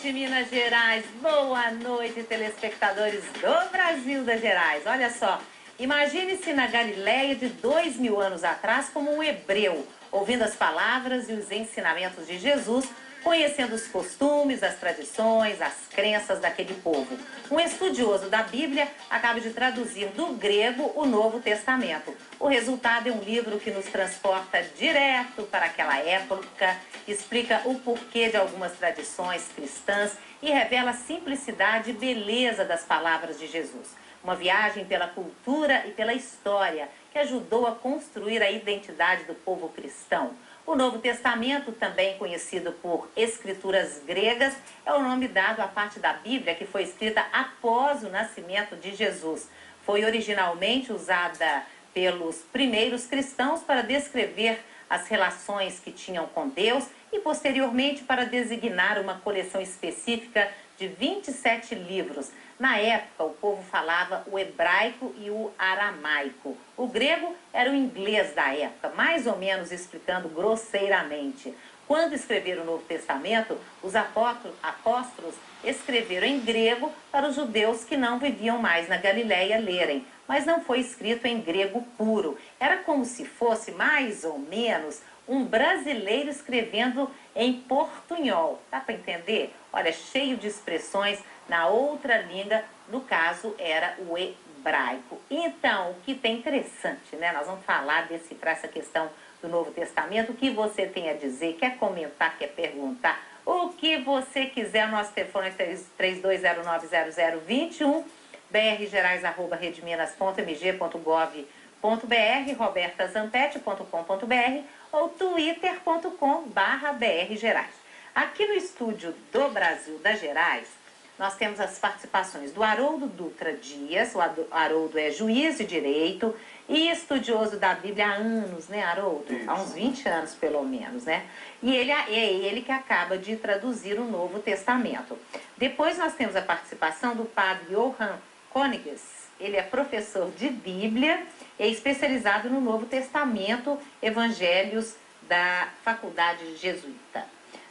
noite, Minas Gerais. Boa noite, telespectadores do Brasil das Gerais. Olha só, imagine-se na Galileia de 2000 anos atrás como um hebreu, ouvindo as palavras e os ensinamentos de Jesus, conhecendo os costumes, as tradições, as crenças daquele povo. Um estudioso da Bíblia acaba de traduzir do grego o Novo Testamento. O resultado é um livro que nos transporta direto para aquela época, explica o porquê de algumas tradições cristãs e revela a simplicidade e beleza das palavras de Jesus. Uma viagem pela cultura e pela história que ajudou a construir a identidade do povo cristão. O Novo Testamento, também conhecido por escrituras gregas, é o nome dado à parte da Bíblia que foi escrita após o nascimento de Jesus. Foi originalmente usada pelos primeiros cristãos para descrever as relações que tinham com Deus e posteriormente para designar uma coleção específica de 27 livros. Na época, o povo falava o hebraico e o aramaico. O grego era o inglês da época, mais ou menos explicando grosseiramente. Quando escreveram o Novo Testamento, os apóstolos escreveram em grego para os judeus que não viviam mais na Galileia lerem, mas não foi escrito em grego puro. Era como se fosse, mais ou menos, um brasileiro escrevendo em portunhol. Dá para entender? Olha, cheio de expressões na outra língua, no caso era o hebraico. Então, o que tem interessante, né? Nós vamos falar, decifrar essa questão do Novo Testamento. O que você tem a dizer? Quer comentar, quer perguntar? O que você quiser, o nosso telefone é 32090021, brgerais@redeminas.mg.gov.br, robertazampete.com.br ou twitter.com/brgerais. Aqui no estúdio do Brasil das Gerais, nós temos as participações do Haroldo Dutra Dias. O Haroldo é juiz de direito e estudioso da Bíblia há anos, né, Haroldo? Isso. Há uns 20 anos, pelo menos, né? E é ele que acaba de traduzir o Novo Testamento. Depois nós temos a participação do padre Johann Königs. Ele é professor de Bíblia e é especializado no Novo Testamento, Evangelhos da Faculdade Jesuíta.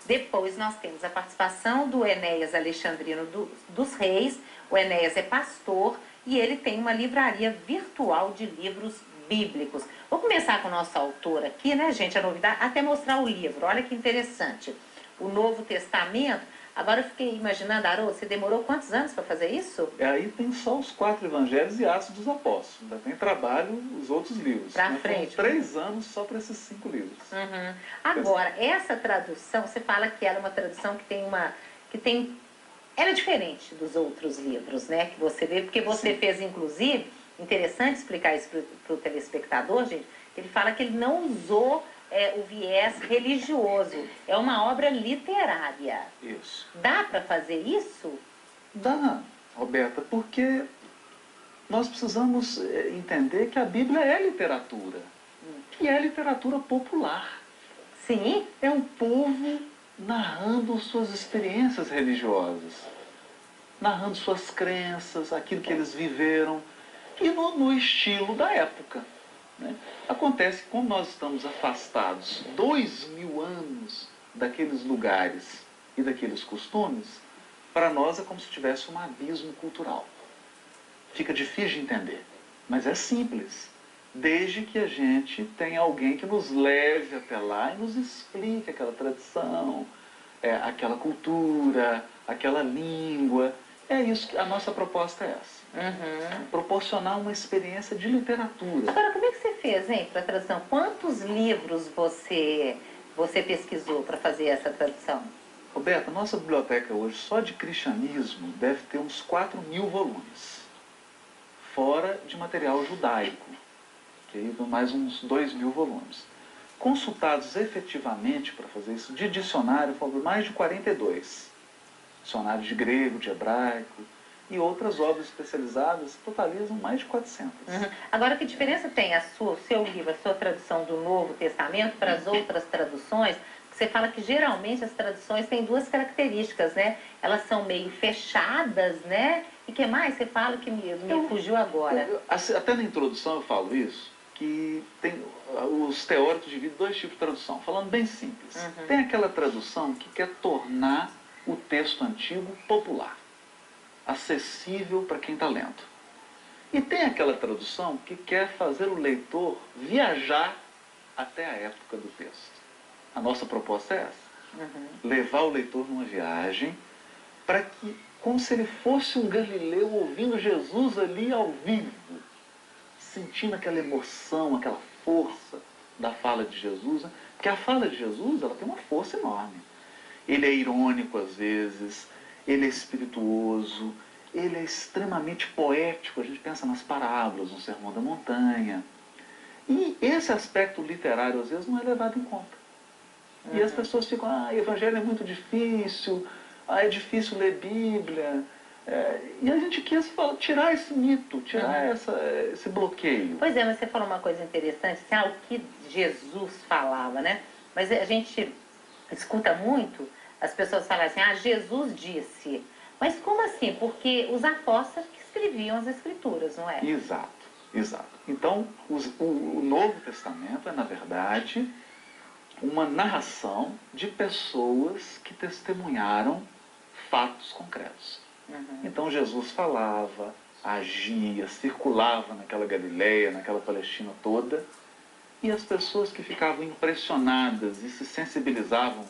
Depois nós temos a participação do Enéas Alexandrino dos Reis. O Enéas é pastor e ele tem uma livraria virtual de livros bíblicos. Vou começar com o nosso autor aqui, né, gente, a novidade, até mostrar o livro. Olha que interessante. O Novo Testamento. Agora eu fiquei imaginando, Haroldo, você demorou quantos anos para fazer isso? Aí tem só os 4 evangelhos e Atos dos Apóstolos. Ainda tem trabalho os outros livros. Pra Nós frente. foram 3 anos só para esses 5 livros. Uhum. Agora, essa tradução, você fala que ela é uma tradução ela é diferente dos outros livros, né? Que você vê, porque você Sim. fez, inclusive, interessante explicar isso para o telespectador, gente, ele fala que ele não usou o viés religioso, é uma obra literária. Isso. Dá para fazer isso? Dá, Roberta, porque nós precisamos entender que a Bíblia é literatura. E é literatura popular. Sim. É um povo narrando suas experiências religiosas, narrando suas crenças, aquilo que eles viveram, e no estilo da época, né? Acontece que, como nós estamos afastados 2000 anos daqueles lugares e daqueles costumes, para nós é como se tivesse um abismo cultural. Fica difícil de entender, mas é simples, desde que a gente tenha alguém que nos leve até lá e nos explique aquela tradição, aquela cultura, aquela língua. É isso que a nossa proposta é essa. Uhum. Proporcionar uma experiência de literatura. Agora, como é que você fez, hein, para a tradução? Quantos livros você pesquisou para fazer essa tradução? Roberta, nossa biblioteca hoje, só de cristianismo, deve ter uns 4.000 volumes. Fora de material judaico, que aí mais uns 2.000 volumes. Consultados efetivamente para fazer isso, de dicionário, foram mais de 42. Dicionários de grego, de hebraico e outras obras especializadas totalizam mais de 400. Uhum. Agora, que diferença tem o seu livro, a sua tradução do Novo Testamento para as outras traduções? Você fala que geralmente as traduções têm duas características, né? Elas são meio fechadas, né? E o que mais? Você fala que me fugiu agora. Até na introdução eu falo isso, que os teóricos dividem 2 tipos de tradução, falando bem simples. Uhum. Tem aquela tradução que quer tornar o texto antigo popular, acessível para quem está lendo. E tem aquela tradução que quer fazer o leitor viajar até a época do texto. A nossa proposta é essa. Levar o leitor numa viagem para que, como se ele fosse um galileu ouvindo Jesus ali ao vivo, sentindo aquela emoção, aquela força da fala de Jesus, né? Porque a fala de Jesus, ela tem uma força enorme. Ele é irônico às vezes, ele é espirituoso, ele é extremamente poético. A gente pensa nas parábolas, no Sermão da Montanha. E esse aspecto literário, às vezes, não é levado em conta. E as pessoas ficam, evangelho é muito difícil, é difícil ler Bíblia. E a gente quis tirar esse mito, tirar esse bloqueio. Pois é, mas você falou uma coisa interessante, assim, o que Jesus falava, né? Mas a gente escuta muito as pessoas falarem assim, Jesus disse. Mas como assim? Porque os apóstolos que escreviam as escrituras, não é? Exato, exato. Então, o Novo Testamento é, na verdade, uma narração de pessoas que testemunharam fatos concretos. Então Jesus falava, agia, circulava naquela Galileia, naquela Palestina toda, e as pessoas que ficavam impressionadas e se sensibilizavam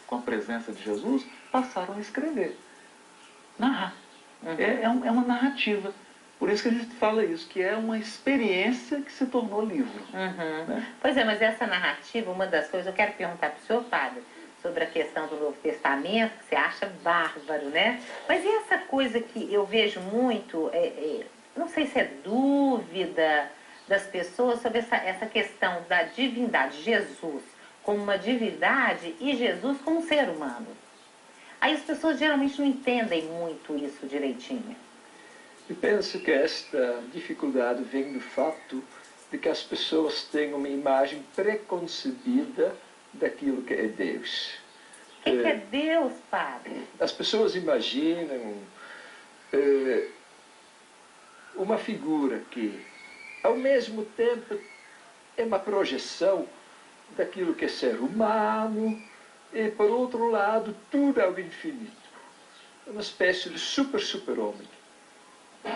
com a presença de Jesus passaram a escrever, narrar. É uma narrativa. Por isso que a gente fala isso, que é uma experiência que se tornou livro. Né? Pois é, mas essa narrativa, uma das coisas, eu quero perguntar para o senhor, padre, sobre a questão do Novo Testamento, que você acha bárbaro, né? Mas e essa coisa que eu vejo muito, não sei se é dúvida das pessoas sobre essa questão da divindade, Jesus como uma divindade e Jesus como um ser humano. Aí as pessoas geralmente não entendem muito isso direitinho. Eu penso que esta dificuldade vem do fato de que as pessoas têm uma imagem preconcebida daquilo que é Deus. O que é Deus, padre? As pessoas imaginam uma figura que, ao mesmo tempo, é uma projeção daquilo que é ser humano e, por outro lado, tudo ao infinito. Uma espécie de super-homem.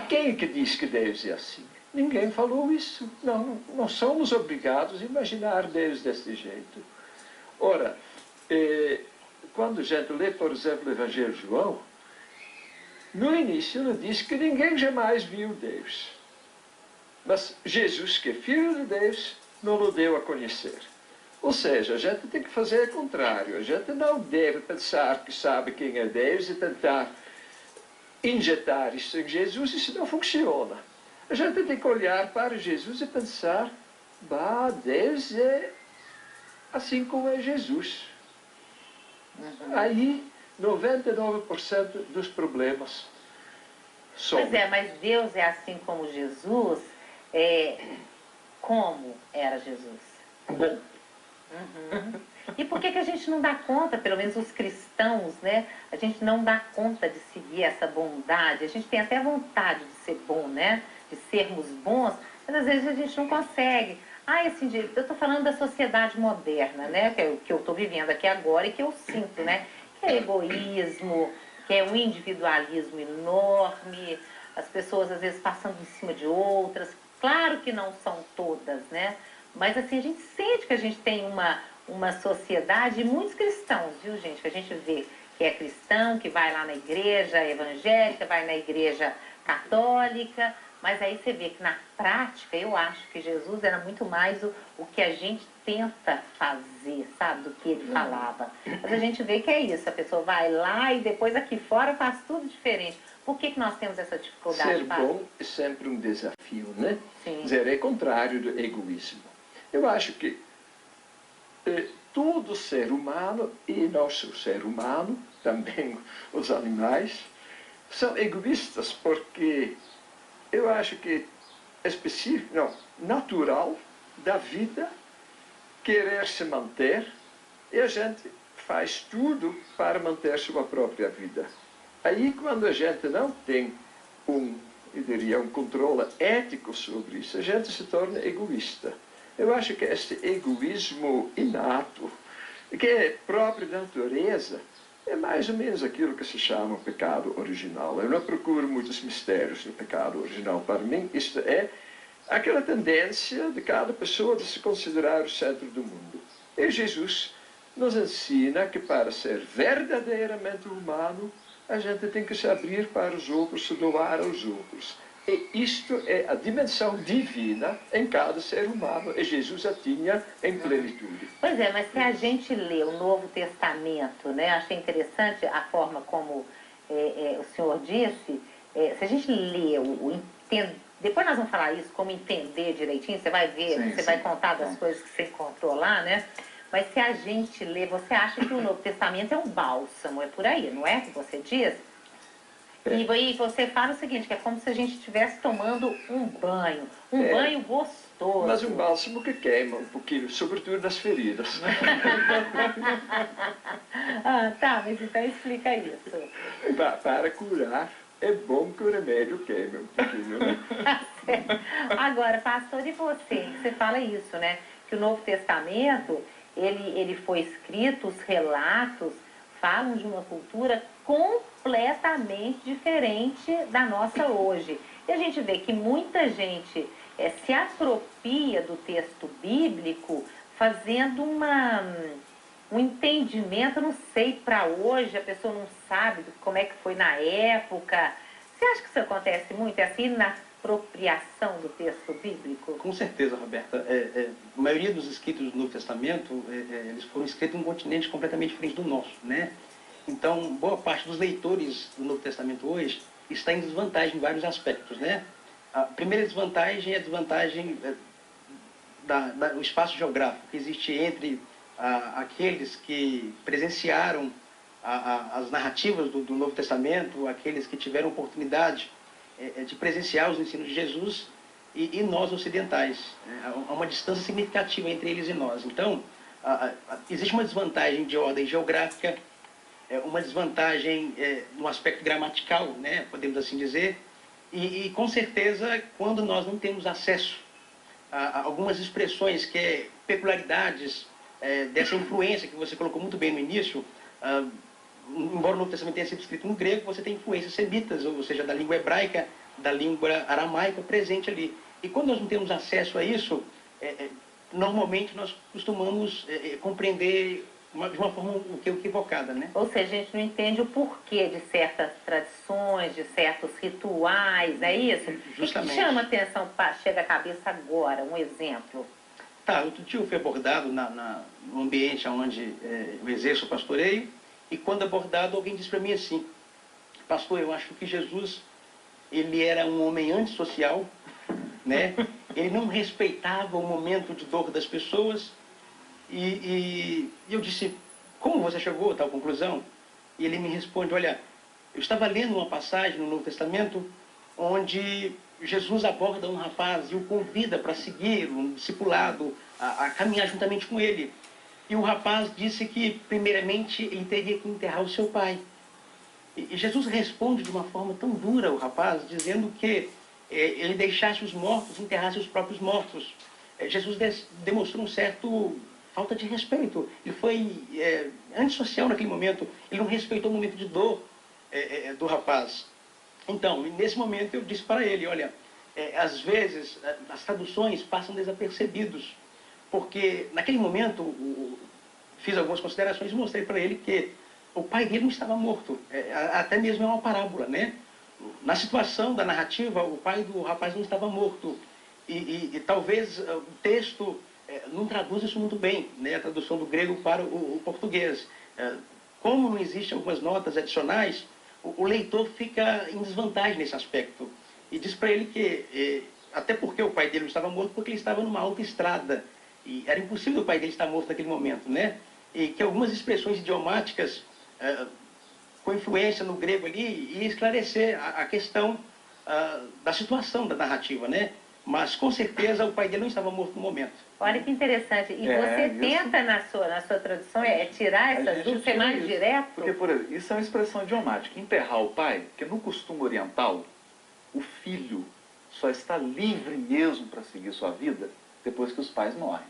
Quem é que diz que Deus é assim? Ninguém falou isso. Não somos obrigados a imaginar Deus desse jeito. Ora, quando a gente lê, por exemplo, o Evangelho de João, no início ele diz que ninguém jamais viu Deus. Mas Jesus, que é Filho de Deus, não o deu a conhecer. Ou seja, a gente tem que fazer o contrário. A gente não deve pensar que sabe quem é Deus e tentar injetar isso em Jesus, isso não funciona. A gente tem que olhar para Jesus e pensar, Deus é assim como é Jesus. Aí, 99% dos problemas são. Pois é, mas Deus é assim como Jesus, como era Jesus? Bom. E por que a gente não dá conta, pelo menos os cristãos, né? A gente não dá conta de seguir essa bondade. A gente tem até vontade de ser bom, né? De sermos bons, mas às vezes a gente não consegue. Assim, eu estou falando da sociedade moderna, né? Que eu estou vivendo aqui agora e que eu sinto, né? Que é egoísmo, que é um individualismo enorme, as pessoas às vezes passando em cima de outras. Claro que não são todas, né? Mas assim, a gente sente que a gente tem uma sociedade, e muitos cristãos, viu, gente? Que a gente vê que é cristão, que vai lá na igreja evangélica, vai na igreja católica, mas aí você vê que na prática, eu acho que Jesus era muito mais o que a gente tenta fazer, sabe, do que ele falava. Mas a gente vê que é isso, a pessoa vai lá e depois aqui fora faz tudo diferente. Por que nós temos essa dificuldade? Ser bom é sempre um desafio, né? Sim. Dizer, é contrário do egoísmo. Eu acho que todo ser humano, e nosso ser humano, também os animais, são egoístas, porque eu acho que é específico, natural da vida querer se manter, e a gente faz tudo para manter sua própria vida. Aí, quando a gente não tem um controle ético sobre isso, a gente se torna egoísta. Eu acho que este egoísmo inato, que é próprio da natureza, é mais ou menos aquilo que se chama o pecado original. Eu não procuro muitos mistérios do pecado original. Para mim, isto é aquela tendência de cada pessoa de se considerar o centro do mundo. E Jesus nos ensina que para ser verdadeiramente humano, a gente tem que se abrir para os outros, se doar aos outros. E isto é a dimensão divina em cada ser humano, e Jesus a tinha em plenitude. Pois é, mas se a gente lê o Novo Testamento, né, achei interessante a forma como o senhor disse, se a gente lê, depois nós vamos falar isso, como entender direitinho, você vai ver, Sim, você sim. vai contar das coisas que você encontrou lá, né? Mas se a gente lê, você acha que o Novo Testamento é um bálsamo, é por aí, não é que você diz? E você fala o seguinte, que é como se a gente estivesse tomando um banho banho gostoso. Mas um bálsamo que queima um pouquinho, sobretudo nas feridas. Ah, tá, mas então explica isso. Para curar, é bom que o remédio queime um pouquinho, né? Agora, pastor, e você? Você fala isso, né? Que o Novo Testamento, ele foi escrito, os relatos falam de uma cultura completamente diferente da nossa hoje. E a gente vê que muita gente se apropria do texto bíblico fazendo um entendimento, não sei, para hoje, a pessoa não sabe como é que foi na época. Você acha que isso acontece muito? É assim, na apropriação do texto bíblico? Com certeza, Roberta. A maioria dos escritos do Novo Testamento, eles foram escritos em um continente completamente diferente do nosso, né? Então, boa parte dos leitores do Novo Testamento hoje está em desvantagem em vários aspectos, né? A primeira desvantagem é a desvantagem do espaço geográfico que existe entre aqueles que presenciaram as narrativas do Novo Testamento, aqueles que tiveram oportunidade de presenciar os ensinos de Jesus e nós ocidentais. Há uma distância significativa entre eles e nós. Então, existe uma desvantagem de ordem geográfica, uma desvantagem no aspecto gramatical, né, podemos assim dizer, e com certeza quando nós não temos acesso a algumas expressões peculiaridades dessa influência que você colocou muito bem no início, embora o Novo Testamento tenha sido escrito no grego, você tem influências semitas, ou seja, da língua hebraica, da língua aramaica presente ali. E quando nós não temos acesso a isso, normalmente nós costumamos compreender de uma forma equivocada, né? Ou seja, a gente não entende o porquê de certas tradições, de certos rituais, é isso? Justamente. O que chama a atenção, chega à cabeça agora, um exemplo? Tá, outro dia eu fui abordado no ambiente onde eu exerço o pastoreio, e quando abordado, alguém disse para mim assim: pastor, eu acho que Jesus, ele era um homem antissocial, né? Ele não respeitava o momento de dor das pessoas, e eu disse: como você chegou a tal conclusão? E ele me responde: olha, eu estava lendo uma passagem no Novo Testamento onde Jesus aborda um rapaz e o convida para seguir um discipulado, a caminhar juntamente com ele. E o rapaz disse que, primeiramente, ele teria que enterrar o seu pai. E Jesus responde de uma forma tão dura ao rapaz, dizendo que ele deixasse os mortos, enterrasse os próprios mortos. Jesus demonstrou um certo falta de respeito. Ele foi antissocial naquele momento. Ele não respeitou o momento de dor do rapaz. Então, nesse momento, eu disse para ele: olha, às vezes as traduções passam desapercebidos, porque naquele momento fiz algumas considerações e mostrei para ele que o pai dele não estava morto. Até mesmo é uma parábola, né? Na situação da narrativa, o pai do rapaz não estava morto. E talvez o texto não traduz isso muito bem, né? A tradução do grego para o português. Como não existem algumas notas adicionais, o leitor fica em desvantagem nesse aspecto. E diz para ele que, até porque o pai dele não estava morto, porque ele estava numa autoestrada. E era impossível o pai dele estar morto naquele momento, né? E que algumas expressões idiomáticas, com influência no grego ali, ia esclarecer a questão da situação da narrativa, né? Mas, com certeza, o pai dele não estava morto no momento. Olha que interessante. E você tenta, na sua tradução, tirar essas dúvidas, ser mais direto? Porque, por exemplo, isso é uma expressão idiomática. Enterrar o pai, porque no costume oriental, o filho só está livre mesmo para seguir sua vida depois que os pais morrem.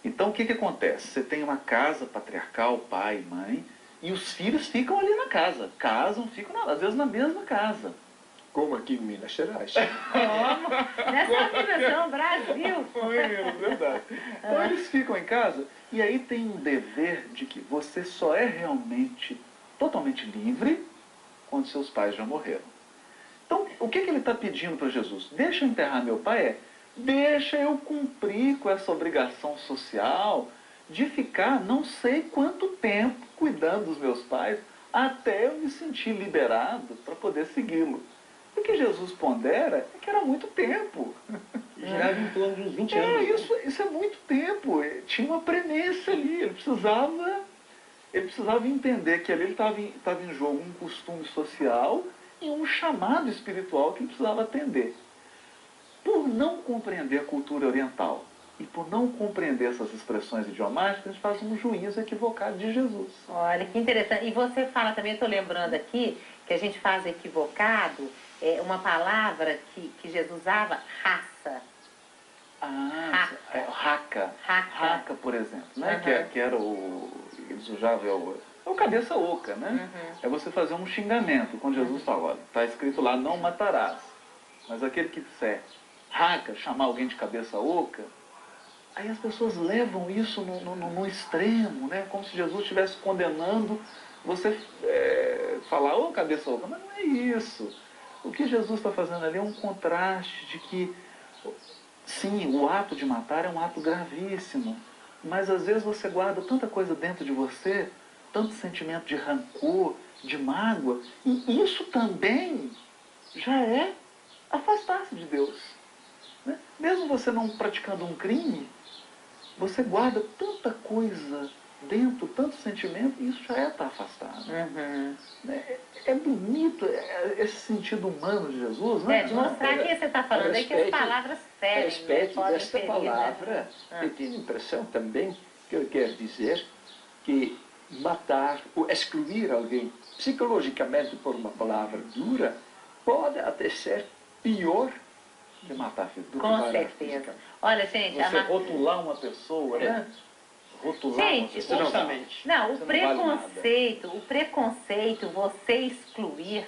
Então, o que acontece? Você tem uma casa patriarcal, pai, mãe, E os filhos ficam ali na casa. Casam, ficam, às vezes, na mesma casa. Como aqui em Minas Gerais. Como? Nessa dimensão, Brasil. Foi mesmo, verdade. Então eles ficam em casa e aí tem um dever de que você só é realmente totalmente livre quando seus pais já morreram. Então, o que ele está pedindo para Jesus? Deixa eu enterrar meu pai? Deixa eu cumprir com essa obrigação social de ficar não sei quanto tempo cuidando dos meus pais até eu me sentir liberado para poder segui-lo. O que Jesus pondera é que era muito tempo. Girava em torno de uns 20 anos. Isso é muito tempo. Tinha uma premissa ali. Ele precisava entender que ali ele estava em jogo um costume social e um chamado espiritual que ele precisava atender. Por não compreender a cultura oriental e por não compreender essas expressões idiomáticas, a gente faz um juízo equivocado de Jesus. Olha, que interessante. E você fala também, estou lembrando aqui, que a gente faz equivocado, uma palavra que Jesus usava, raça. Raca. Raca, por exemplo, né? Que era eles usavam, é o cabeça oca, né? É você fazer um xingamento. Quando Jesus fala, olha, está escrito lá, não matarás. Mas aquele que disser raca, chamar alguém de cabeça oca, aí as pessoas levam isso no extremo, né? Como se Jesus estivesse condenando você falar, ô cabeça oca, mas não é isso. O que Jesus está fazendo ali é um contraste de que, sim, o ato de matar é um ato gravíssimo, mas às vezes você guarda tanta coisa dentro de você, tanto sentimento de rancor, de mágoa, e isso também já é afastar-se de Deus. Né? Mesmo você não praticando um crime, você guarda tanta coisa dentro, tanto sentimento, e isso já é estar afastado. É bonito esse sentido humano de Jesus, né? De mostrar que você está falando aí que as palavras ferem. A respeito né? desta ferir, palavra, né? eu tenho a impressão também que ele quer dizer que matar ou excluir alguém psicologicamente por uma palavra dura pode até ser pior Que matar filho do que Com matar certeza. física. Olha, gente, Você rotular uma pessoa, né? Rotular uma Gente, pessoa. Justamente. Não, o Você não vale preconceito, você excluir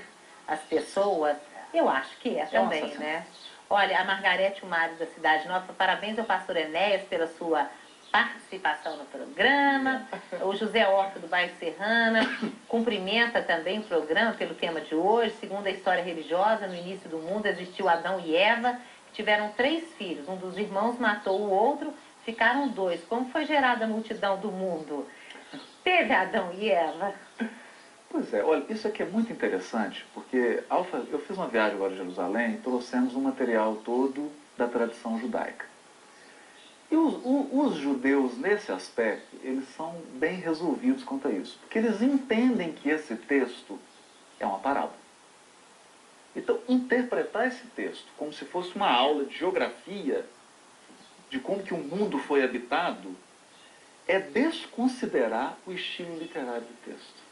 as pessoas, eu acho que é também, Nossa, né? Olha, a Margarete Mário da Cidade Nova, parabéns ao pastor Enéas pela sua participação no programa. O José Horta do bairro Serrana cumprimenta também o programa pelo tema de hoje. Segundo a história religiosa, no início do mundo existiu Adão e Eva, que tiveram 3 filhos. Um dos irmãos matou o outro, ficaram 2. Como foi gerada a multidão do mundo? Teve Adão e Eva? Pois é, olha, isso aqui é muito interessante, porque eu fiz uma viagem agora a Jerusalém e trouxemos um material todo da tradição judaica. E os judeus, nesse aspecto, eles são bem resolvidos quanto a isso, porque eles entendem que esse texto é uma parábola. Então, interpretar esse texto como se fosse uma aula de geografia, de como que o mundo foi habitado, é desconsiderar o estilo literário do texto.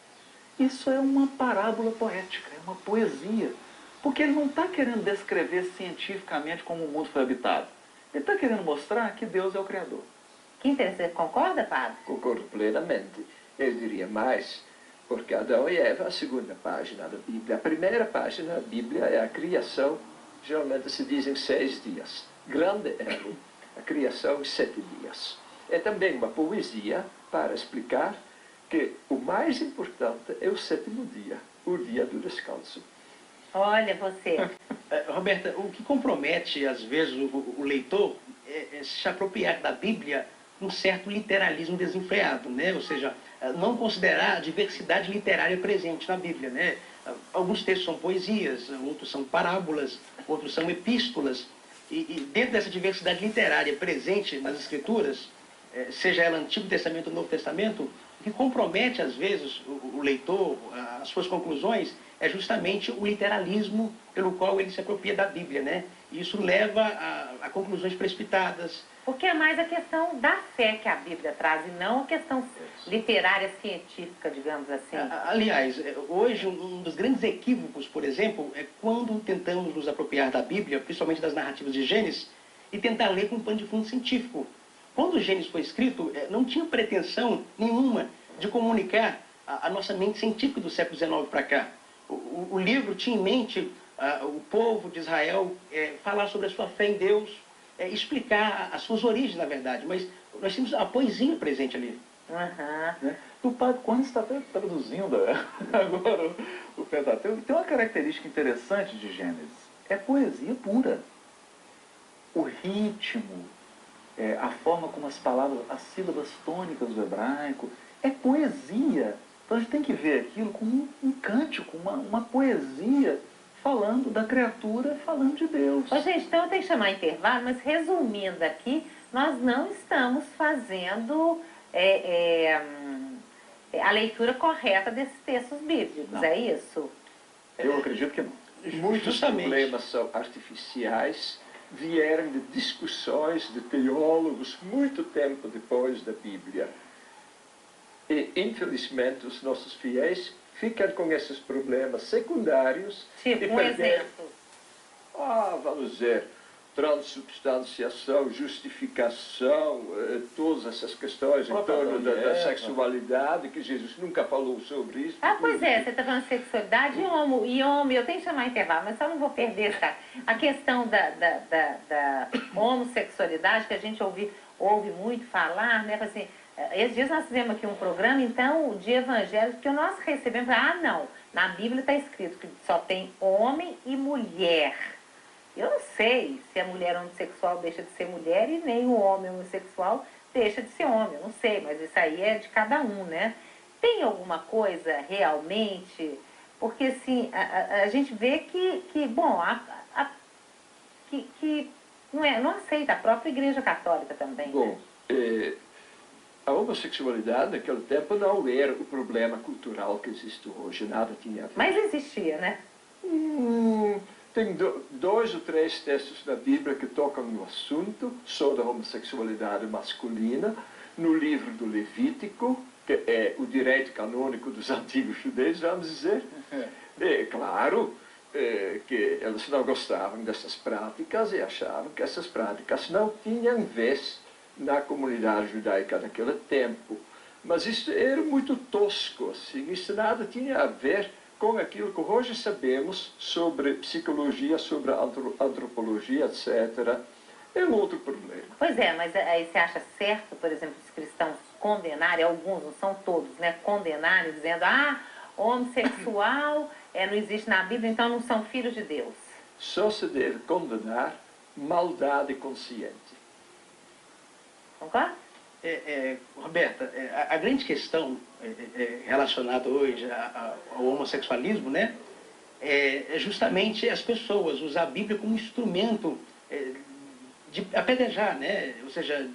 Isso é uma parábola poética, é uma poesia, porque ele não está querendo descrever cientificamente como o mundo foi habitado. Ele está querendo mostrar que Deus é o Criador. Que interessante. Concorda, padre? Concordo plenamente. Eu diria mais, porque Adão e Eva, a segunda página da Bíblia. A primeira página da Bíblia é a criação, geralmente se diz em 6 dias. Grande erro, a criação em 7 dias. É também uma poesia para explicar que o mais importante é o 7º dia, o dia do descanso. Olha você. Roberta, o que compromete, às vezes, o leitor é se apropriar da Bíblia um certo literalismo desenfreado, né? Ou seja, não considerar a diversidade literária presente na Bíblia, né? Alguns textos são poesias, outros são parábolas, outros são epístolas. E dentro dessa diversidade literária presente nas Escrituras, seja ela Antigo Testamento ou Novo Testamento, o que compromete, às vezes, o leitor, as suas conclusões, é justamente o literalismo pelo qual ele se apropria da Bíblia, né? E isso leva a conclusões precipitadas. Porque é mais a questão da fé que a Bíblia traz, e não a questão literária, científica, digamos assim. Aliás, hoje um dos grandes equívocos, por exemplo, é quando tentamos nos apropriar da Bíblia, principalmente das narrativas de Gênesis, e tentar ler com um pano de fundo científico. Quando o Gênesis foi escrito, não tinha pretensão nenhuma de comunicar a nossa mente científica do século XIX para cá. O livro tinha em mente o povo de Israel falar sobre a sua fé em Deus, explicar as suas origens, na verdade, mas nós temos a poesia presente ali. Uhum. O padre Cone está até traduzindo agora o Pentateuco. Tem uma característica interessante de Gênesis. É poesia pura. O ritmo, a forma como as palavras, as sílabas tônicas do hebraico, é poesia. Então a gente tem que ver aquilo como um cântico, uma poesia falando da criatura, falando de Deus. Ô, gente, então eu tenho que chamar intervalo, mas resumindo aqui, nós não estamos fazendo a leitura correta desses textos bíblicos, Não. é isso? Eu acredito que não. Muitos Justamente. problemas são artificiais, vieram de discussões de teólogos muito tempo depois da Bíblia. E, infelizmente, os nossos fiéis ficam com esses problemas secundários. Tipo, e um exemplo. vamos dizer, transubstanciação, justificação, todas essas questões em torno da sexualidade, que Jesus nunca falou sobre isso. Ah, pois é, você está falando de sexualidade e homem, eu tenho que chamar intervalo, mas só não vou perder a questão da homossexualidade, que a gente ouve muito falar, né? Assim, esses dias nós fizemos aqui um programa, então, de evangélico, que nós recebemos, não, na Bíblia está escrito que só tem homem e mulher. Eu não sei se a mulher homossexual deixa de ser mulher e nem o homem homossexual deixa de ser homem, eu não sei, mas isso aí é de cada um, né? Tem alguma coisa realmente, porque assim, a gente vê que não aceita a própria Igreja Católica também. Bom, a homossexualidade naquele tempo não era o problema cultural que existe hoje, nada tinha a ver. Mas existia, né? Tem dois ou três textos da Bíblia que tocam no assunto, sobre a homossexualidade masculina, no livro do Levítico, que é o direito canônico dos antigos judeus, vamos dizer. É claro que eles não gostavam dessas práticas e achavam que essas práticas não tinham vez na comunidade judaica naquele tempo. Mas isso era muito tosco, assim, isso nada tinha a ver com aquilo que hoje sabemos sobre psicologia, sobre antropologia, etc. É um outro problema. Pois é, mas aí você acha certo, por exemplo, os cristãos condenarem, alguns, não são todos, né, condenarem, dizendo, homossexual não existe na Bíblia, então não são filhos de Deus. Só se deve condenar maldade consciente. Concorda? Roberta, a grande questão relacionada hoje ao homossexualismo, né, é justamente as pessoas usar a Bíblia como instrumento de apedrejar, né, ou seja,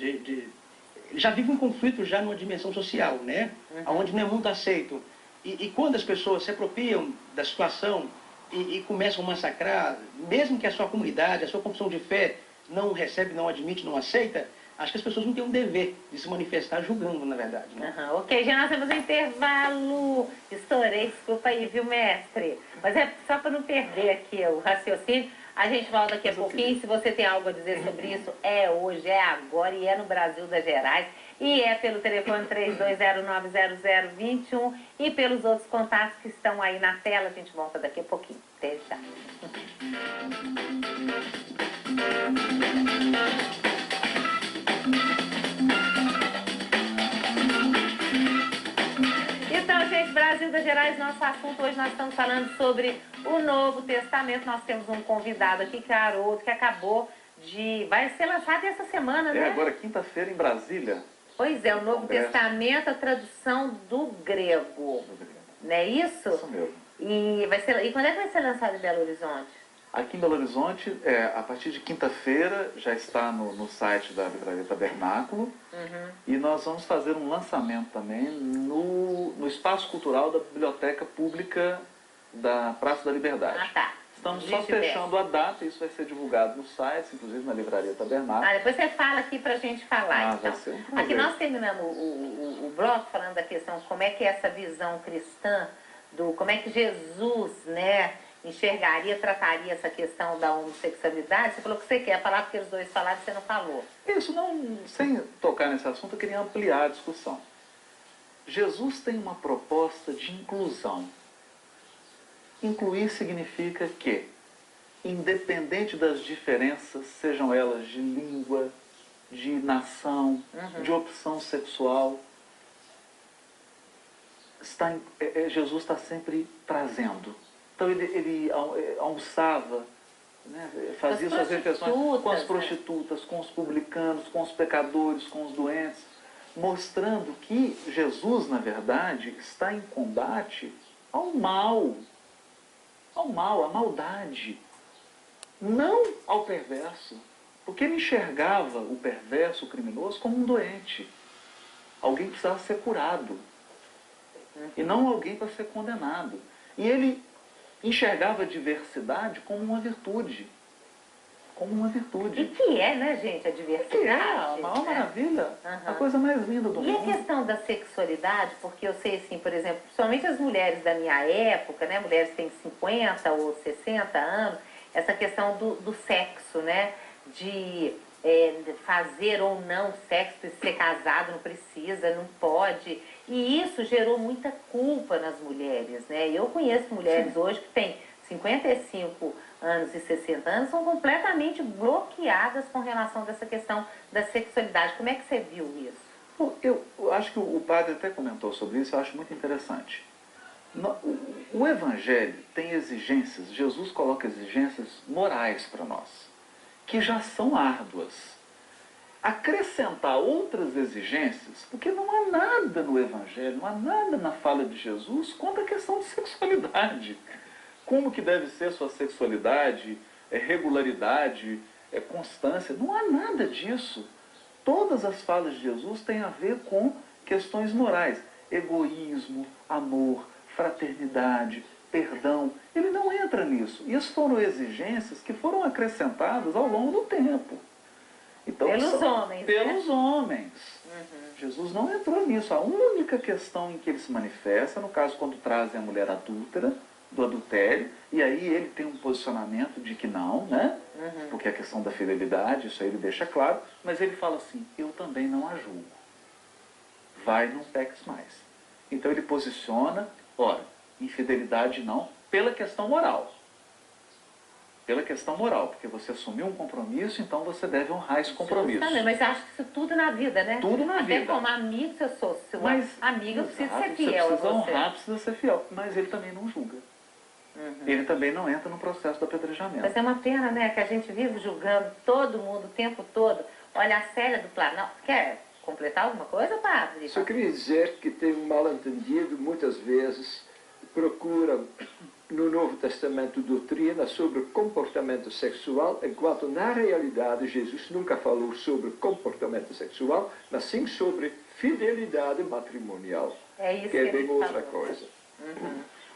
já vive um conflito já numa dimensão social, né, onde não é muito aceito. E quando as pessoas se apropriam da situação e começam a massacrar, mesmo que a sua comunidade, a sua confissão de fé não recebe, não admite, não aceita, acho que as pessoas não têm um dever de se manifestar julgando, na verdade, né? Ok, já nós temos um intervalo. Estourei, desculpa aí, viu, mestre? Mas é só para não perder aqui o raciocínio. A gente volta daqui a pouquinho. Se você tem algo a dizer sobre isso, é hoje, é agora e é no Brasil das Gerais. E é pelo telefone 32090021 e pelos outros contatos que estão aí na tela. A gente volta daqui a pouquinho. Até já. Então, gente, Brasil das Gerais, nosso assunto hoje nós estamos falando sobre o Novo Testamento. Nós temos um convidado aqui, Caroto, que acabou vai ser lançado essa semana, né? Agora quinta-feira em Brasília. Pois é, o Novo Congresso. Testamento, a tradução do grego. Não é isso? Isso mesmo. E quando é que vai ser lançado em Belo Horizonte? Aqui em Belo Horizonte, a partir de quinta-feira, já está no site da Livraria Tabernáculo. E nós vamos fazer um lançamento também no Espaço Cultural da Biblioteca Pública da Praça da Liberdade. Ah, tá. Estamos só fechando a data, isso vai ser divulgado no site, inclusive na Livraria Tabernáculo. Depois você fala aqui pra gente falar, então. Vai ser um prazer. Aqui nós terminamos o bloco falando da questão como é que é essa visão cristã, como é que Jesus, né, enxergaria, trataria essa questão da homossexualidade. Você falou que você quer falar, porque os dois falaram e você não falou. Isso, sem tocar nesse assunto, eu queria ampliar a discussão. Jesus tem uma proposta de inclusão. Incluir significa que, independente das diferenças, sejam elas de língua, de nação, de opção sexual, Jesus está sempre trazendo. Então ele almoçava, né, fazia suas refeições com as prostitutas, com os publicanos, com os pecadores, com os doentes, mostrando que Jesus, na verdade, está em combate ao mal, à maldade, não ao perverso, porque ele enxergava o perverso, o criminoso, como um doente, alguém que precisava ser curado, e não alguém para ser condenado. E ele enxergava a diversidade como uma virtude. Como uma virtude. E que é, né, gente, a diversidade? Que é a maior maravilha, a coisa mais linda do mundo. E a questão da sexualidade, porque eu sei, assim, por exemplo, principalmente as mulheres da minha época, né, mulheres que têm 50 ou 60 anos, essa questão do sexo, né, de fazer ou não sexo, ser casado não precisa, não pode. E isso gerou muita culpa nas mulheres, né? Eu conheço mulheres hoje que têm 55 anos e 60 anos, são completamente bloqueadas com relação a essa questão da sexualidade. Como é que você viu isso? Bom, eu acho que o padre até comentou sobre isso, eu acho muito interessante. O Evangelho tem exigências, Jesus coloca exigências morais para nós, que já são árduas. Acrescentar outras exigências, porque não há nada no Evangelho, não há nada na fala de Jesus contra a questão de sexualidade. Como que deve ser sua sexualidade, regularidade, constância, não há nada disso. Todas as falas de Jesus têm a ver com questões morais, egoísmo, amor, fraternidade, perdão. Ele não entra nisso. Isso foram exigências que foram acrescentadas ao longo do tempo. Então, pelos homens. Pelos homens. Jesus não entrou nisso. A única questão em que ele se manifesta, no caso quando trazem a mulher adúltera, do adultério, e aí ele tem um posicionamento de que não, né? Porque a questão da fidelidade, isso aí ele deixa claro, mas ele fala assim, eu também não a julgo. Vai, não peques mais. Então ele posiciona, ora, infidelidade não, pela questão moral. Pela questão moral, porque você assumiu um compromisso, então você deve honrar esse compromisso. Mas eu acho que isso tudo na vida, né? Tudo na vida. Até como amigo, se eu sou sua amiga, eu preciso ser fiel você a precisa você. honrar, precisa ser fiel. Mas ele também não julga. Ele também não entra no processo do apedrejamento. Mas é uma pena, né, que a gente vive julgando todo mundo o tempo todo. Olha, a Célia do Planalto, quer completar alguma coisa, padre? Só queria dizer que tem um mal-entendido, muitas vezes procura no Novo Testamento doutrina sobre comportamento sexual, enquanto na realidade Jesus nunca falou sobre comportamento sexual, mas sim sobre fidelidade matrimonial, É isso que é a bem gente outra falou. coisa.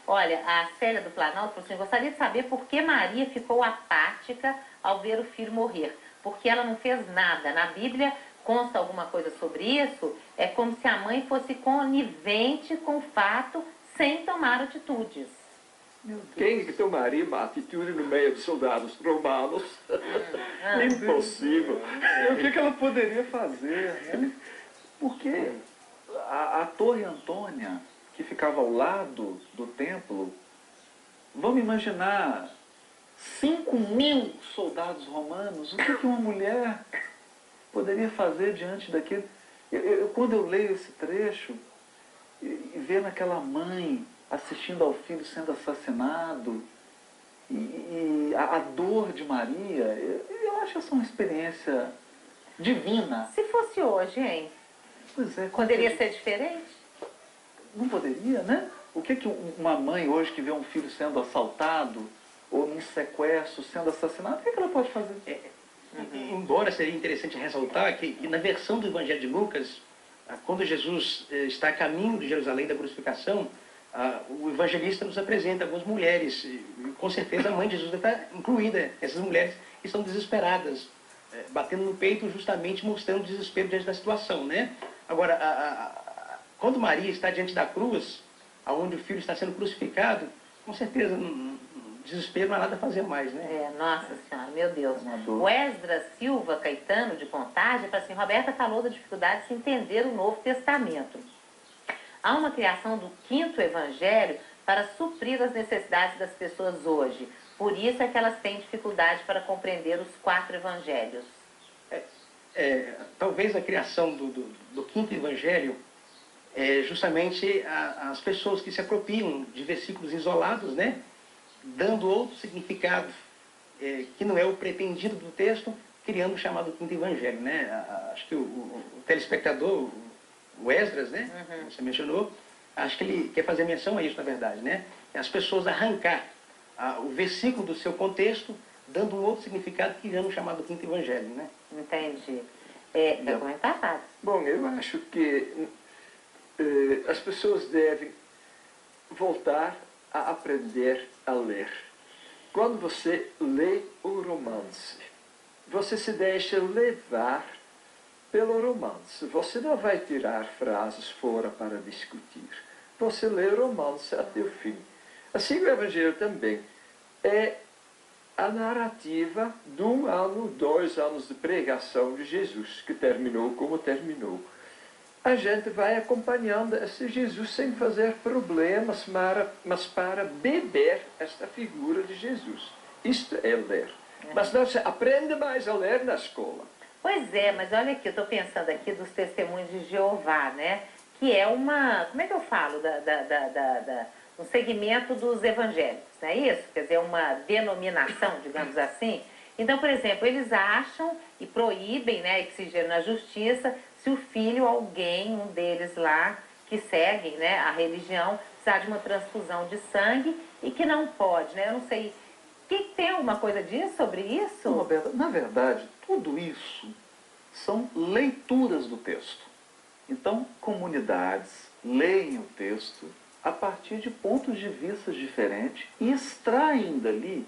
Olha, a Célia do Planalto falou assim, gostaria de saber por que Maria ficou apática ao ver o filho morrer. Porque ela não fez nada. Na Bíblia consta alguma coisa sobre isso? É como se a mãe fosse conivente com o fato sem tomar atitudes. Quem que tomaria uma atitude no meio dos soldados romanos? Impossível. E o que ela poderia fazer, né? Porque a Torre Antônia, que ficava ao lado do templo, vamos imaginar 5.000 soldados romanos, o que uma mulher poderia fazer diante daquele... Quando eu leio esse trecho, e vendo aquela mãe assistindo ao filho sendo assassinado, e a dor de Maria, eu acho essa uma experiência divina. Se fosse hoje, hein? Pois é. Poderia ser diferente? Não poderia, né? O que uma mãe hoje que vê um filho sendo assaltado, ou num sequestro, sendo assassinado, o que ela pode fazer? Embora seria interessante ressaltar que na versão do Evangelho de Lucas, quando Jesus está a caminho de Jerusalém da crucificação, o evangelista nos apresenta algumas mulheres, e com certeza a mãe de Jesus está incluída. Essas mulheres estão desesperadas, batendo no peito justamente mostrando o desespero diante da situação, né? Agora, quando Maria está diante da cruz, onde o filho está sendo crucificado, com certeza desespero não há nada a fazer mais, né? Nossa Senhora, meu Deus. O Esdras Silva Caetano, de Contagem, fala assim, Roberta falou da dificuldade de se entender o Novo Testamento. há uma criação do quinto evangelho para suprir as necessidades das pessoas hoje. Por isso é que elas têm dificuldade para compreender os quatro evangelhos. Talvez a criação do quinto evangelho é justamente as pessoas que se apropriam de versículos isolados, né? Dando outro significado que não é o pretendido do texto, criando o chamado quinto evangelho, né? Acho que o telespectador, o Esdras, né? Você mencionou, acho que ele quer fazer menção a isso, na verdade, né? As pessoas arrancar o versículo do seu contexto, dando um outro significado, criando o chamado quinto evangelho, né? Entendi. Quer comentar, Fábio? Bom, eu acho que as pessoas devem voltar a aprender a ler. Quando você lê o romance, você se deixa levar pelo romance. Você não vai tirar frases fora para discutir. Você lê o romance até o fim. Assim o Evangelho também é a narrativa de 1 ano, 2 anos de pregação de Jesus, que terminou como terminou. A gente vai acompanhando esse Jesus sem fazer problemas, mas para beber esta figura de Jesus. Isto é ler. Mas não se aprende mais a ler na escola. Pois é, mas olha aqui, eu estou pensando aqui dos testemunhos de Jeová, né? Que é uma, como é que eu falo, um segmento dos evangélicos, não é isso? Quer dizer, uma denominação, digamos assim. Então, por exemplo, eles acham e proíbem, né, exigiram na justiça, se o filho, alguém, um deles lá, que segue, né, a religião, precisar de uma transfusão de sangue e que não pode, né? Eu não sei, tem alguma coisa disso, sobre isso? Não, Roberta, na verdade, tudo isso são leituras do texto. Então, comunidades leem o texto a partir de pontos de vista diferentes e extraem dali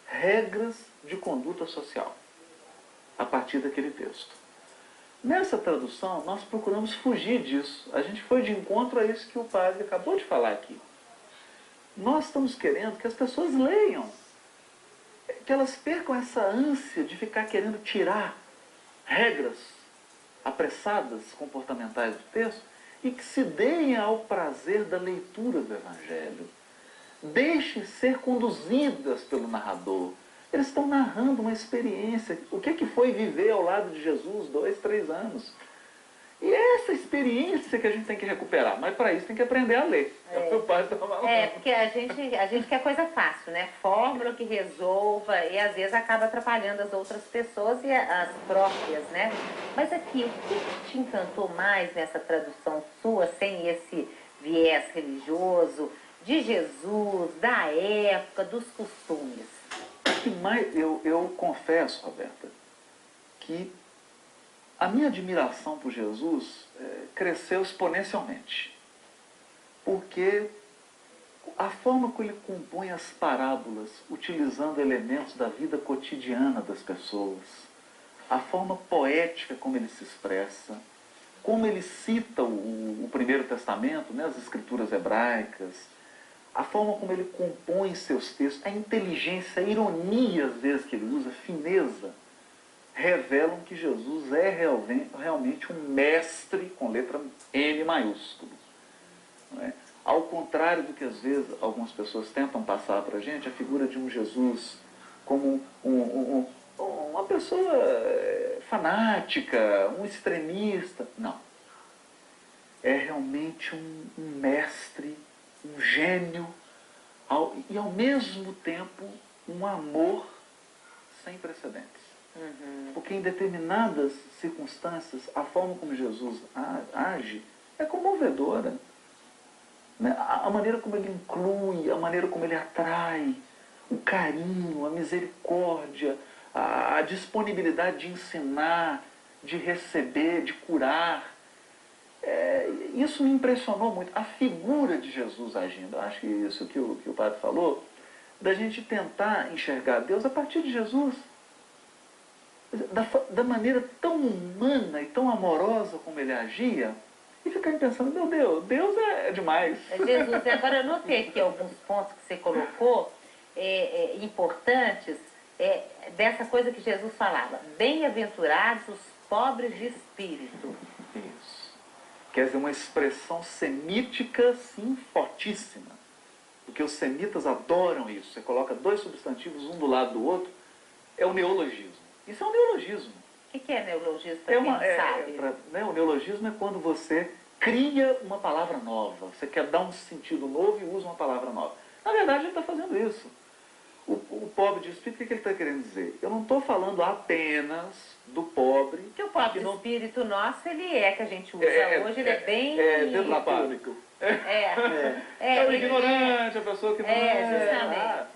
regras de conduta social a partir daquele texto. Nessa tradução, nós procuramos fugir disso. A gente foi de encontro a isso que o padre acabou de falar aqui. Nós estamos querendo que as pessoas leiam, que elas percam essa ânsia de ficar querendo tirar regras apressadas, comportamentais do texto, e que se deem ao prazer da leitura do Evangelho. Deixem ser conduzidas pelo narrador. Eles estão narrando uma experiência. O que foi viver ao lado de Jesus 2, 3 anos? E é essa experiência que a gente tem que recuperar. Mas para isso tem que aprender a ler. É o que o pai está falando. Porque a gente quer coisa fácil, né? Fórmula que resolva e às vezes acaba atrapalhando as outras pessoas e as próprias, né? Mas aqui, o que te encantou mais nessa tradução sua, sem esse viés religioso, de Jesus, da época, dos costumes? Eu confesso, Roberta, que a minha admiração por Jesus cresceu exponencialmente. Porque a forma como ele compõe as parábolas, utilizando elementos da vida cotidiana das pessoas, a forma poética como ele se expressa, como ele cita o Primeiro Testamento, né, as escrituras hebraicas, a forma como ele compõe seus textos, a inteligência, a ironia, às vezes, que ele usa, a fineza, revelam que Jesus é realmente um mestre com letra M maiúsculo. Não é? Ao contrário do que, às vezes, algumas pessoas tentam passar para a gente, a figura de um Jesus como uma pessoa fanática, um extremista. Não. É realmente um mestre, um gênio, e ao mesmo tempo um amor sem precedentes. Porque em determinadas circunstâncias, a forma como Jesus age é comovedora. Né? A maneira como ele inclui, a maneira como ele atrai, o carinho, a misericórdia, a disponibilidade de ensinar, de receber, de curar. Isso me impressionou muito. A figura de Jesus agindo. Acho que isso que o padre falou, da gente tentar enxergar Deus a partir de Jesus. Da maneira tão humana e tão amorosa como ele agia, e ficar pensando, meu Deus é demais. Jesus, agora eu notei aqui alguns pontos que você colocou, importantes, dessa coisa que Jesus falava. Bem-aventurados os pobres de espírito. Isso. quer dizer, uma expressão semítica, sim, fortíssima. Porque os semitas adoram isso. Você coloca dois substantivos um do lado do outro, é o neologismo. Isso é um neologismo. O que é neologismo, para quem não sabe? Né, o neologismo é quando você cria uma palavra nova. Você quer dar um sentido novo e usa uma palavra nova. Na verdade, ele está fazendo isso. O pobre de espírito, o que ele está querendo dizer? Eu não estou falando apenas do pobre... Porque o pobre de espírito nosso, ele é, que a gente usa hoje, ele é bem... platônico. É o ignorante, a pessoa que não justamente.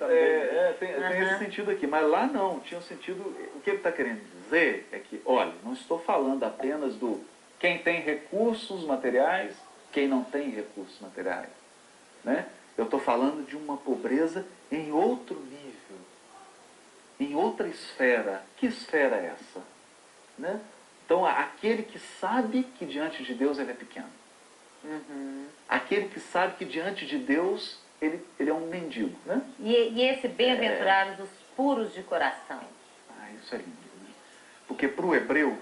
tem esse sentido aqui. Mas lá não, tinha um sentido... O que ele está querendo dizer é que, olha, não estou falando apenas do quem tem recursos materiais, quem não tem recursos materiais. Né? Eu estou falando de uma pobreza em outro nível, em outra esfera. Que esfera é essa? Né? Então, aquele que sabe que diante de Deus ele é pequeno. Aquele que sabe que diante de Deus ele é um mendigo. Né? E esse bem-aventurado dos puros de coração? Isso é lindo. Né? Porque para o hebreu,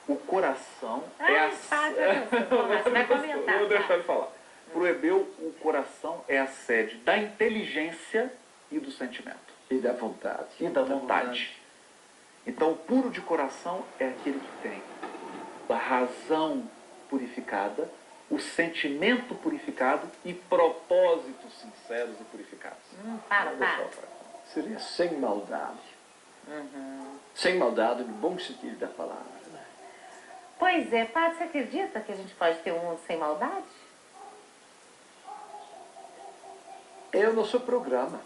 o coração é a... Você vai comentar. Vou deixar ele falar. Para o hebreu, o coração é a sede da inteligência e do sentimento. E da vontade. E da vontade. Então, o puro de coração é aquele que tem a razão purificada, o sentimento purificado e propósitos sinceros e purificados. Para. Seria sem maldade. Sem maldade no bom sentido da palavra. Né? Pois é, padre, você acredita que a gente pode ter um mundo sem maldade? É o nosso programa.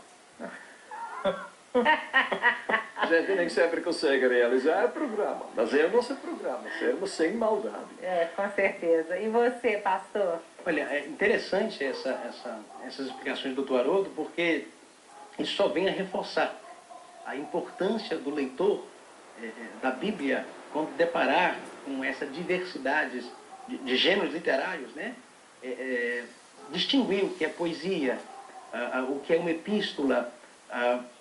A gente nem sempre consegue realizar o programa, mas é o nosso programa, sermos sem maldade. Com certeza. E você, pastor? Olha, é interessante essas explicações do Dr. Haroldo, porque isso só vem a reforçar a importância do leitor da Bíblia quando deparar com essa diversidade de gêneros literários, né? Distinguir o que é poesia, o que é uma epístola,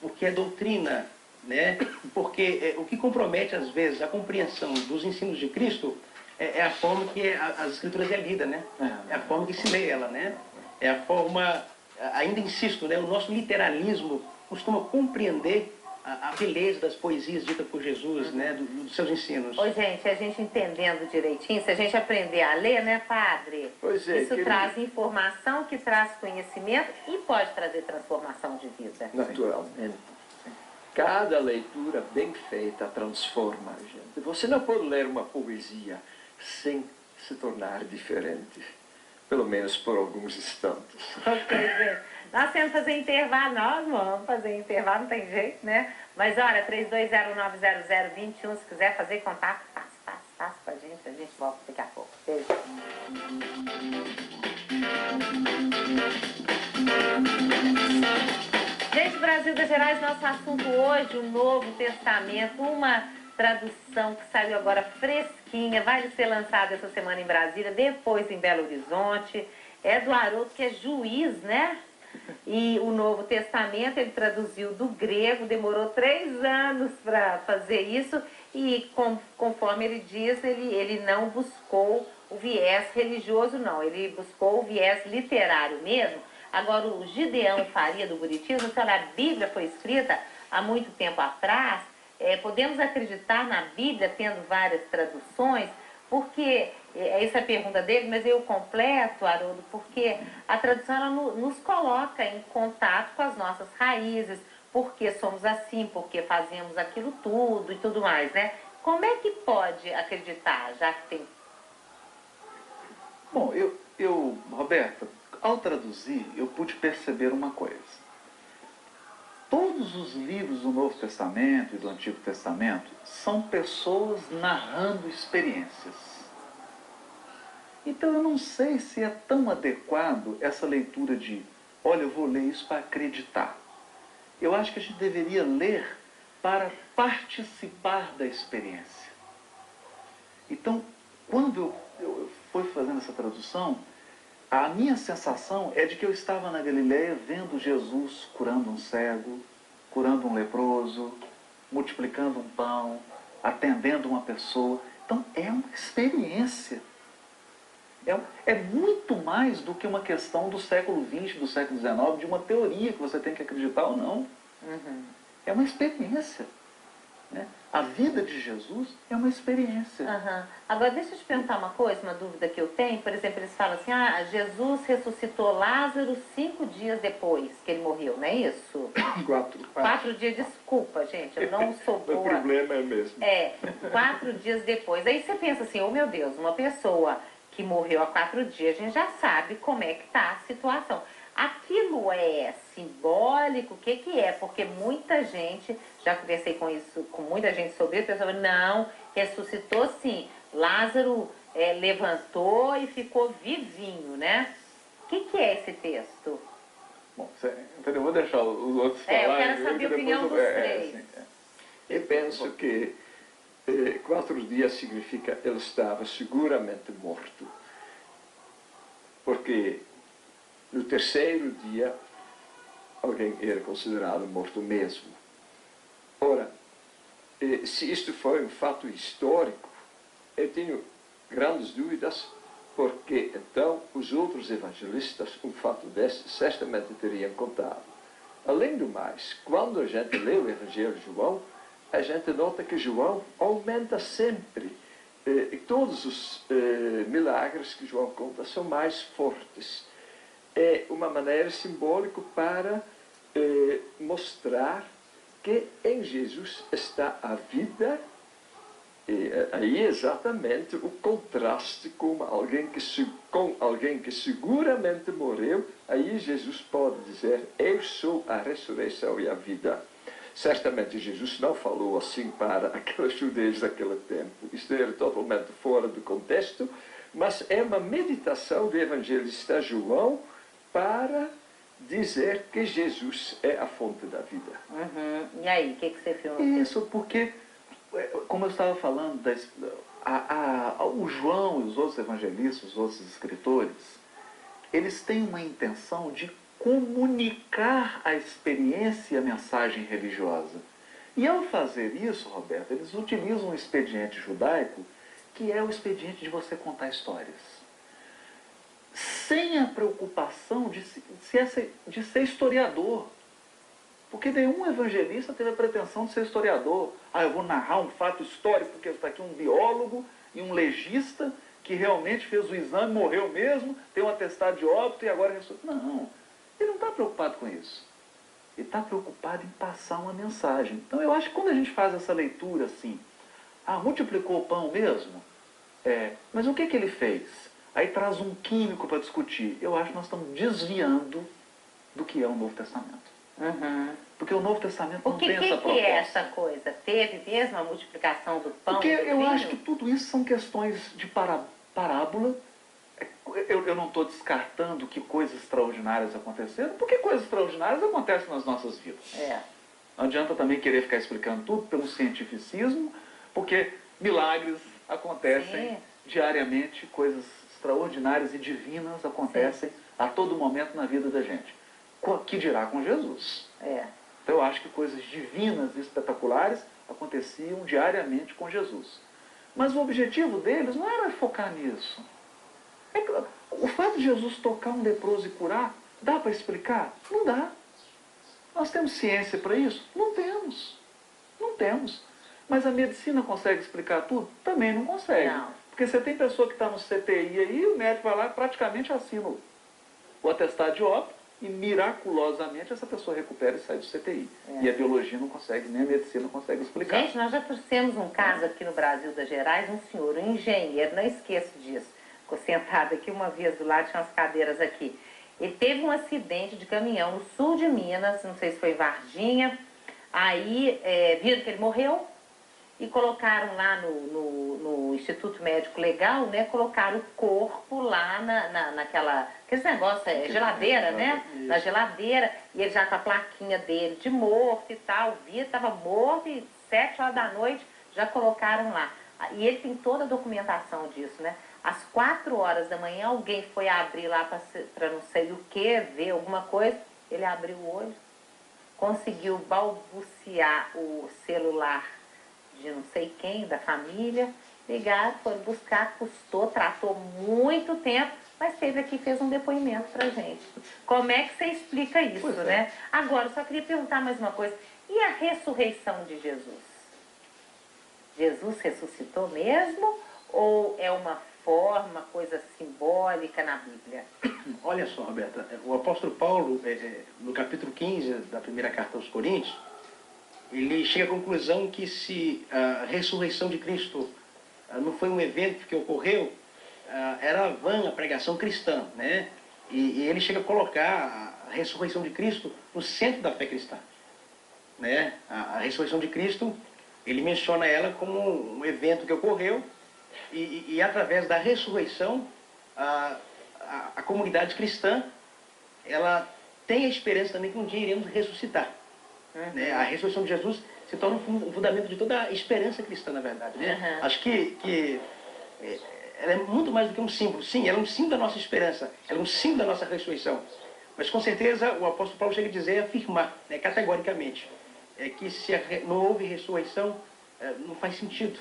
o que é doutrina, né? Porque o que compromete, às vezes, a compreensão dos ensinos de Cristo é a forma que as Escrituras é lida, né? É a forma que se lê ela, né? É a forma, ainda insisto, né? O nosso literalismo costuma compreender a beleza das poesias ditas por Jesus, né? Dos seus ensinos. Ô, gente, a gente entendendo direitinho, se a gente aprender a ler, né, padre? Pois é. Isso traz informação, que traz conhecimento e pode trazer transformação de vida. Naturalmente. Cada leitura bem feita transforma a gente. Você não pode ler uma poesia sem se tornar diferente. Pelo menos por alguns instantes. Ok, gente. Nós temos que fazer intervalo, nós vamos fazer intervalo, não tem jeito, né? Mas olha, 32090021, se quiser fazer contato, faça com a gente volta daqui a pouco. Beijo. Gente, Brasil das Gerais, nosso assunto hoje, o Novo Testamento, uma tradução que saiu agora fresquinha, vai ser lançada essa semana em Brasília, depois em Belo Horizonte. É do Haroldo, que é juiz, né? E o Novo Testamento ele traduziu do grego, demorou 3 anos para fazer isso e conforme ele diz, ele não buscou o viés religioso, não, ele buscou o viés literário mesmo. Agora, o Gideão Faria do Buritismo, se a Bíblia foi escrita há muito tempo atrás, podemos acreditar na Bíblia tendo várias traduções, porque, essa é a pergunta dele, mas eu completo, Haroldo, porque a tradução ela nos coloca em contato com as nossas raízes, porque somos assim, porque fazemos aquilo tudo e tudo mais, né? Como é que pode acreditar, já que tem... Bom, Roberta, ao traduzir, eu pude perceber uma coisa. Todos os livros do Novo Testamento e do Antigo Testamento são pessoas narrando experiências. Então eu não sei se é tão adequado essa leitura de, olha, eu vou ler isso para acreditar. Eu acho que a gente deveria ler para participar da experiência. Então, quando eu fui fazendo essa tradução, a minha sensação é de que eu estava na Galileia vendo Jesus curando um cego, curando um leproso, multiplicando um pão, atendendo uma pessoa. Então, é uma experiência. É muito mais do que uma questão do século XX, do século XIX, de uma teoria que você tem que acreditar ou não. É uma experiência. Né? A vida de Jesus é uma experiência. Agora, deixa eu te perguntar uma coisa, uma dúvida que eu tenho. Por exemplo, eles falam assim, Jesus ressuscitou Lázaro 5 dias depois que ele morreu, não é isso? 4 dias, desculpa, gente, eu não sou boa. O problema é o mesmo. 4 dias depois. Aí você pensa assim, oh meu Deus, uma pessoa que morreu há 4 dias, a gente já sabe como é que está a situação. Aquilo é simbólico? O que que é? Porque muita gente, já conversei com isso, com muita gente sobre isso, pessoal, não, ressuscitou sim. Lázaro levantou e ficou vivinho, né? O que que é esse texto? Bom, então eu vou deixar os outros falarem. Eu quero saber a opinião dos três. Eu penso que 4 dias significa ele estava seguramente morto. Porque no terceiro dia, alguém era considerado morto mesmo. Ora, se isto foi um fato histórico, eu tenho grandes dúvidas, porque então os outros evangelistas, um fato desse, certamente teriam contado. Além do mais, quando a gente lê o Evangelho de João, a gente nota que João aumenta sempre. E todos os milagres que João conta são mais fortes. É uma maneira simbólica para mostrar que em Jesus está a vida, e aí exatamente o contraste com alguém que seguramente morreu. Aí Jesus pode dizer, eu sou a ressurreição e a vida. Certamente Jesus não falou assim para aqueles judeus daquele tempo. Isto era totalmente fora do contexto, mas é uma meditação do evangelista João para dizer que Jesus é a fonte da vida. E aí, o que você viu? Isso, porque, como eu estava falando, o João e os outros evangelistas, os outros escritores, eles têm uma intenção de comunicar a experiência e a mensagem religiosa. E ao fazer isso, Roberto, eles utilizam um expediente judaico, que é o expediente de você contar histórias. Sem a preocupação de ser historiador. Porque nenhum evangelista teve a pretensão de ser historiador. Eu vou narrar um fato histórico, porque está aqui um biólogo e um legista que realmente fez o exame, morreu mesmo, tem um atestado de óbito e agora ressuscitou. Não, ele não está preocupado com isso. Ele está preocupado em passar uma mensagem. Então eu acho que quando a gente faz essa leitura assim, multiplicou o pão mesmo? Mas o que ele fez? Aí traz um químico para discutir. Eu acho que nós estamos desviando do que é o Novo Testamento. Porque o Novo Testamento não tem essa proposta. O que é essa coisa? Teve mesmo a multiplicação do pão? Porque eu acho que tudo isso são questões de parábola. Eu não estou descartando que coisas extraordinárias aconteceram, porque coisas extraordinárias acontecem nas nossas vidas. Não adianta também querer ficar explicando tudo pelo cientificismo, porque milagres acontecem diariamente, coisas extraordinárias e divinas acontecem a todo momento na vida da gente. Que dirá com Jesus. Então eu acho que coisas divinas e espetaculares aconteciam diariamente com Jesus. Mas o objetivo deles não era focar nisso. O fato de Jesus tocar um leproso e curar, dá para explicar? Não dá. Nós temos ciência para isso? Não temos. Não temos. Mas a medicina consegue explicar tudo? Também não consegue. Porque você tem pessoa que está no CTI aí, o médico vai lá e praticamente assina o atestado de óbito e miraculosamente essa pessoa recupera e sai do CTI. E a biologia não consegue, nem a medicina não consegue explicar. Gente, nós já trouxemos um caso aqui no Brasil das Gerais, um senhor, um engenheiro, não esqueço disso. Ficou sentado aqui uma vez do lado, tinha umas cadeiras aqui. Ele teve um acidente de caminhão no sul de Minas, não sei se foi em Varginha. Aí viram que ele morreu e colocaram lá no Instituto Médico Legal, né? Colocaram o corpo lá aqueles negócios, geladeira, né? Na geladeira. E ele já com a plaquinha dele de morto e tal. Estava morto e 7 horas da noite já colocaram lá. E ele tem toda a documentação disso, né? Às 4 horas da manhã, alguém foi abrir lá para não sei o que, ver alguma coisa. Ele abriu o olho, conseguiu balbuciar o celular de não sei quem, da família. Ligaram, foram buscar, custou, tratou muito tempo, mas teve aqui, fez um depoimento pra gente. Como é que você explica isso, né? Agora, eu só queria perguntar mais uma coisa. E a ressurreição de Jesus? Jesus ressuscitou mesmo? Ou é uma forma, coisa simbólica na Bíblia? Olha só, Roberta, o apóstolo Paulo, no capítulo 15 da primeira carta aos Coríntios, ele chega à conclusão que se a ressurreição de Cristo não foi um evento que ocorreu, era vã a pregação cristã, né? E ele chega a colocar a ressurreição de Cristo no centro da fé cristã, né? A ressurreição de Cristo, ele menciona ela como um evento que ocorreu e através da ressurreição a comunidade cristã, ela tem a esperança também que um dia iremos ressuscitar. Né? A ressurreição de Jesus se torna o fundamento de toda a esperança cristã, na verdade. Né? Acho que ela é muito mais do que um símbolo. Sim, ela é um símbolo da nossa esperança, ela é um símbolo da nossa ressurreição. Mas com certeza o apóstolo Paulo chega a dizer, afirmar, né, categoricamente, que se não houve ressurreição, não faz sentido.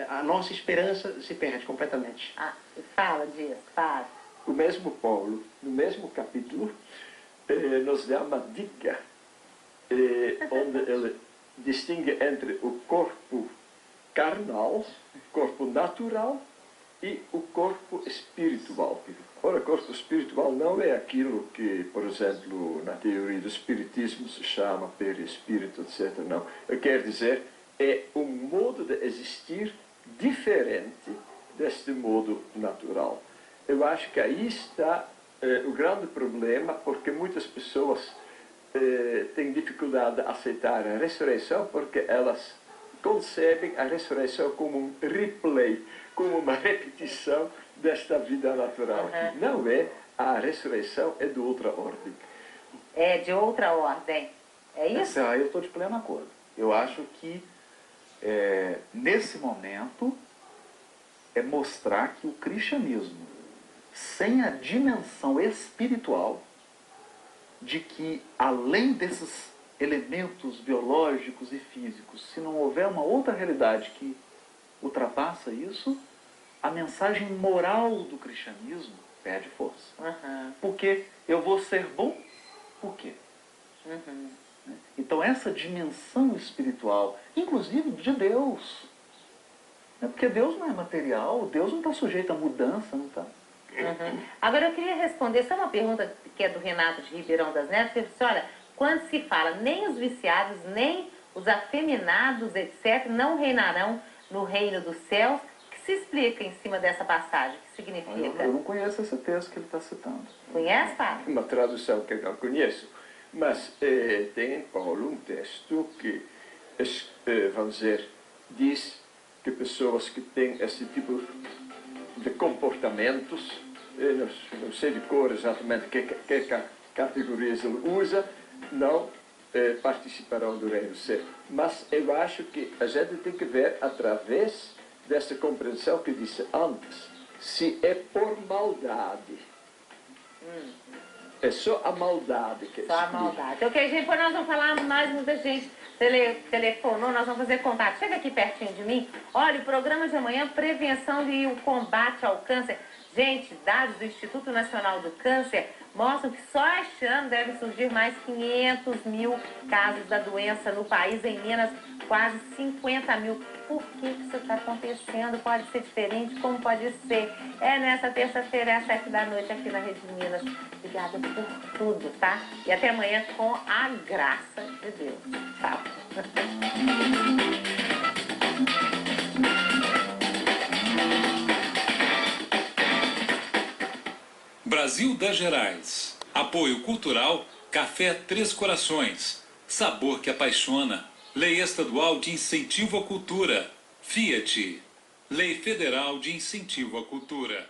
A nossa esperança se perde completamente. Fala disso, fala. O mesmo Paulo, no mesmo capítulo, nos dá uma dica, onde ele distingue entre o corpo carnal, corpo natural, e o corpo espiritual. Ora, corpo espiritual não é aquilo que, por exemplo, na teoria do espiritismo se chama perispírito, etc. Não. Eu quero dizer, é um modo de existir diferente deste modo natural. Eu acho que aí está o grande problema, porque muitas pessoas têm dificuldade de aceitar a ressurreição, porque elas concebem a ressurreição como um replay, como uma repetição desta vida natural. Que não é, a ressurreição é de outra ordem. É de outra ordem. É isso? Eu estou de pleno acordo. Eu acho que nesse momento é mostrar que o cristianismo, sem a dimensão espiritual, de que além desses elementos biológicos e físicos, se não houver uma outra realidade que ultrapassa isso, a mensagem moral do cristianismo perde força. Porque eu vou ser bom, por quê? Então essa dimensão espiritual, inclusive de Deus, porque Deus não é material, Deus não está sujeito a mudança, não está. Agora eu queria responder, essa é uma pergunta que é do Renato de Ribeirão das Neves, ele disse, olha, quando se fala nem os viciados, nem os afeminados, etc., não reinarão no reino dos céus, o que se explica em cima dessa passagem? O que significa? Eu não conheço esse texto que ele está citando. Conhece, Fábio? Uma tradução que eu não conheço, mas tem em Paulo um texto que, vamos dizer, diz que pessoas que têm esse tipo de comportamentos, não sei de cor exatamente que categorias ele usa, não participarão do reino do céu. Mas eu acho que a gente tem que ver através dessa compreensão que disse antes, se é por maldade. É só a maldade que Só a maldade. Ok, gente, depois nós vamos falar mais, muita gente telefonou, nós vamos fazer contato. Chega aqui pertinho de mim. Olha, o programa de amanhã, prevenção e o combate ao câncer. Gente, dados do Instituto Nacional do Câncer mostram que só este ano devem surgir mais 500 mil casos da doença no país, em Minas quase 50 mil. Por que isso está acontecendo? Pode ser diferente? Como pode ser? É nessa terça-feira, às 7 da noite, aqui na Rede Minas. Obrigada por tudo, tá? E até amanhã com a graça de Deus. Tchau. Brasil das Gerais. Apoio cultural Café Três Corações. Sabor que apaixona. Lei Estadual de Incentivo à Cultura. Fiat. Lei Federal de Incentivo à Cultura.